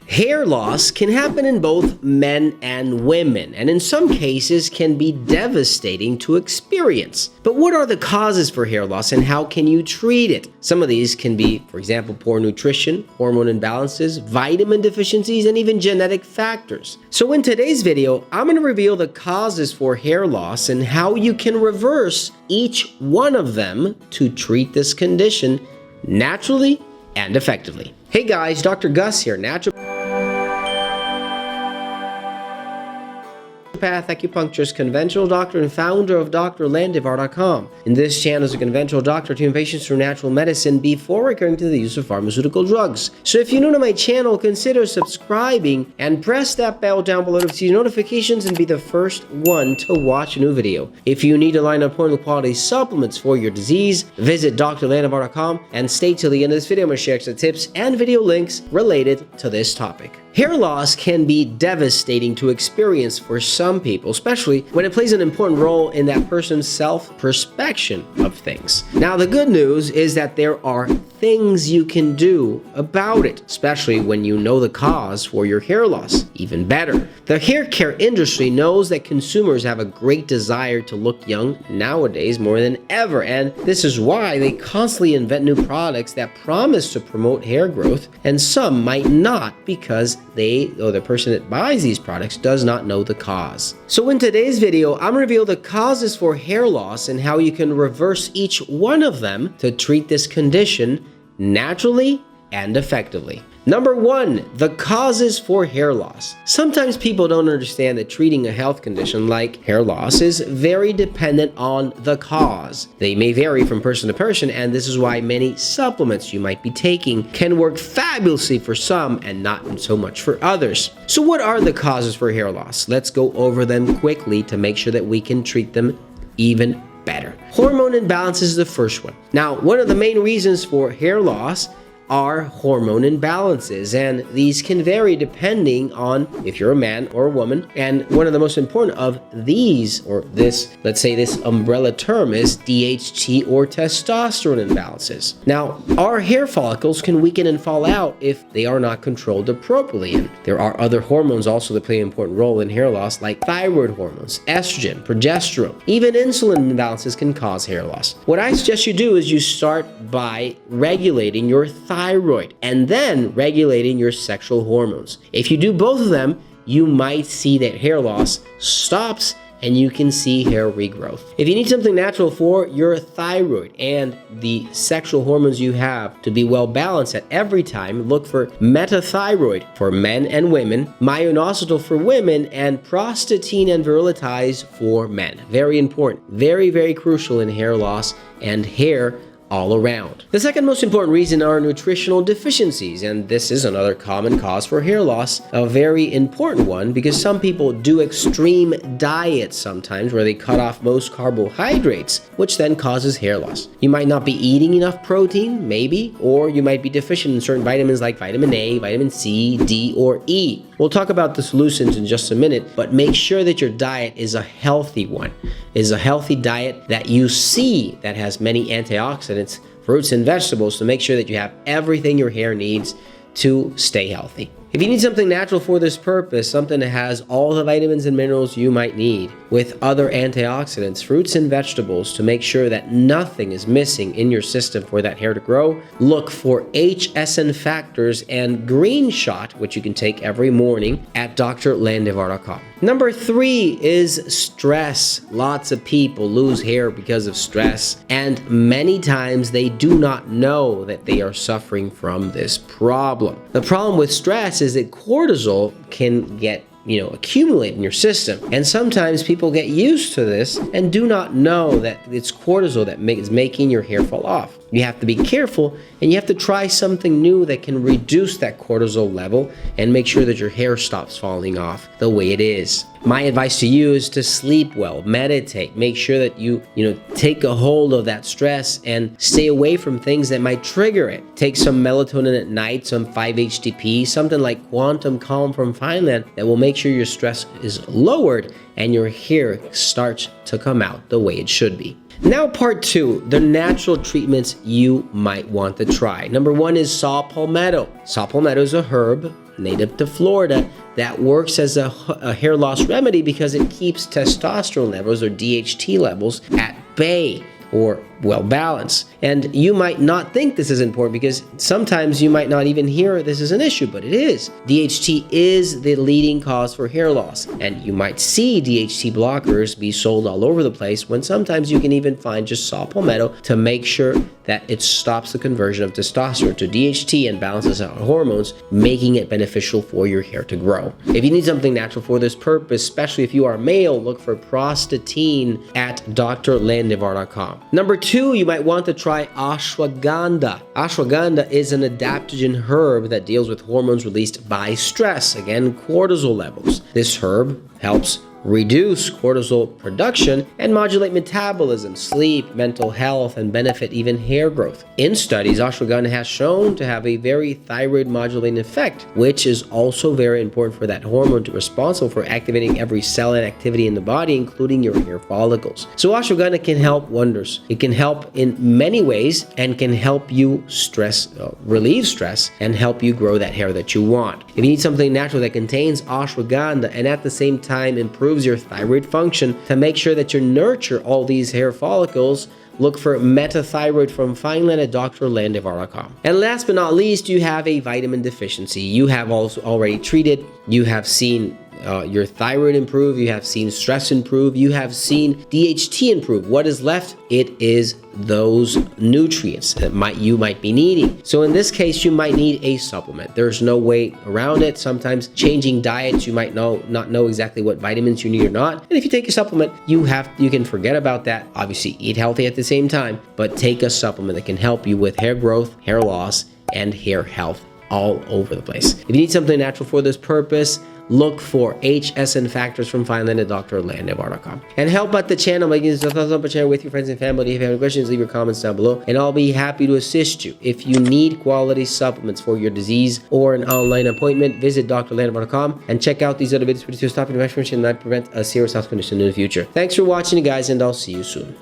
Hair loss can happen in both men and women, and in some cases can be devastating to experience. But what are the causes for hair loss and how can you treat it? Some of these can be, for example, poor nutrition, hormone imbalances, vitamin deficiencies, and even genetic factors. So in today's video, I'm going to reveal the causes for hair loss and how you can reverse each one of them to treat this condition naturally and effectively. Hey guys, Dr. Gus here, acupuncturist, conventional doctor, and founder of drlandivar.com. In this channel is a conventional doctor treating patients through natural medicine before recurring to the use of pharmaceutical drugs. So if you're new to my channel, consider subscribing and press that bell down below to receive notifications and be the first one to watch a new video. If you need to line up important quality supplements for your disease, visit drlandivar.com and stay till the end of this video. I'm going to share some tips and video links related to this topic. Hair loss can be devastating to experience for some people, especially when it plays an important role in that person's self-perspection of things. Now, the good news is that there are things you can do about it, especially when you know the cause for your hair loss. Even better, the hair care industry knows that consumers have a great desire to look young nowadays more than ever, and this is why they constantly invent new products that promise to promote hair growth, and some might not because the person that buys these products does not know the cause. So in today's video, I'm going to reveal the causes for hair loss and how you can reverse each one of them to treat this condition naturally and effectively. Number 1, the causes for hair loss. Sometimes people don't understand that treating a health condition like hair loss is very dependent on the cause. They may vary from person to person, and this is why many supplements you might be taking can work fabulously for some and not so much for others. So what are the causes for hair loss? Let's go over them quickly to make sure that we can treat them even better. Hormone imbalance is the first one. Now, one of the main reasons for hair loss are hormone imbalances, and these can vary depending on if you're a man or a woman. And one of the most important of these, or this, let's say this umbrella term, is DHT or testosterone imbalances. Now, our hair follicles can weaken and fall out if they are not controlled appropriately, and there are other hormones also that play an important role in hair loss, like thyroid hormones, estrogen, progesterone. Even insulin imbalances can cause hair loss. What I suggest you do is you start by regulating your thyroid and then regulating your sexual hormones. If you do both of them, you might see that hair loss stops and you can see hair regrowth. If you need something natural for your thyroid and the sexual hormones you have to be well balanced at every time, look for metathyroid for men and women, myoinositol for women, and prostatine and virilitize for men. Very important, very, very crucial in hair loss and hair all around. The second most important reason are nutritional deficiencies, and this is another common cause for hair loss, a very important one because some people do extreme diets sometimes where they cut off most carbohydrates, which then causes hair loss. You might not be eating enough protein, maybe, or you might be deficient in certain vitamins like vitamin A, vitamin C, D, or E. We'll talk about the solutions in just a minute, but make sure that your diet is a healthy one, is a healthy diet that you see that has many antioxidants, fruits and vegetables, to make sure that you have everything your hair needs to stay healthy. If you need something natural for this purpose, something that has all the vitamins and minerals you might need with other antioxidants, fruits and vegetables to make sure that nothing is missing in your system for that hair to grow, look for HSN Factors and Green Shot, which you can take every morning at drlandivar.com. Number 3 is stress. Lots of people lose hair because of stress, and many times they do not know that they are suffering from this problem. The problem with stress is that cortisol can get accumulate in your system. And sometimes people get used to this and do not know that it's cortisol that is making your hair fall off. You have to be careful, and you have to try something new that can reduce that cortisol level and make sure that your hair stops falling off the way it is. My advice to you is to sleep well, meditate, make sure that you take a hold of that stress and stay away from things that might trigger it. Take some melatonin at night, some 5-HTP, something like Quantum Calm from Fineland that will make sure your stress is lowered and your hair starts to come out the way it should be. Now part 2, the natural treatments you might want to try. Number 1 is saw palmetto. Saw palmetto is a herb native to Florida, that works as a hair loss remedy because it keeps testosterone levels or DHT levels at bay or well balanced. And you might not think this is important because sometimes you might not even hear this is an issue, but it is. DHT is the leading cause for hair loss, and you might see DHT blockers be sold all over the place when sometimes you can even find just saw palmetto to make sure that it stops the conversion of testosterone to DHT and balances out hormones, making it beneficial for your hair to grow. If you need something natural for this purpose, especially if you are male, look for prostatine at drlandivar.com. Number 2, you might want to try ashwagandha. Ashwagandha is an adaptogen herb that deals with hormones released by stress, again, cortisol levels. This herb helps reduce cortisol production and modulate metabolism, sleep, mental health, and benefit even hair growth. In studies, ashwagandha has shown to have a very thyroid modulating effect, which is also very important for that hormone to be responsible for activating every cell and activity in the body, including your hair follicles. So ashwagandha can help wonders. It can help in many ways and can help you relieve stress and help you grow that hair that you want. If you need something natural that contains ashwagandha and at the same time improves your thyroid function to make sure that you nurture all these hair follicles, look for metathyroid from Fineland at drlandivar.com. And last but not least, you have a vitamin deficiency. You have also already treated, you have seen your thyroid improve, you have seen stress improve, you have seen DHT improve. What is left? It is those nutrients that you might be needing. So in this case, you might need a supplement. There's no way around it. Sometimes changing diets, you might not know exactly what vitamins you need or not. And if you take a supplement, you can forget about that. Obviously, eat healthy at the same time, but take a supplement that can help you with hair growth, hair loss, and hair health all over the place. If you need something natural for this purpose, look for HSN Factors from Fineland at drlandivar.com. And help out the channel by giving us a thumbs up and share with your friends and family. If you have any questions, leave your comments down below, and I'll be happy to assist you. If you need quality supplements for your disease or an online appointment, visit drlandivar.com and check out these other videos to stop infection and not prevent a serious health condition in the future. Thanks for watching, guys, and I'll see you soon.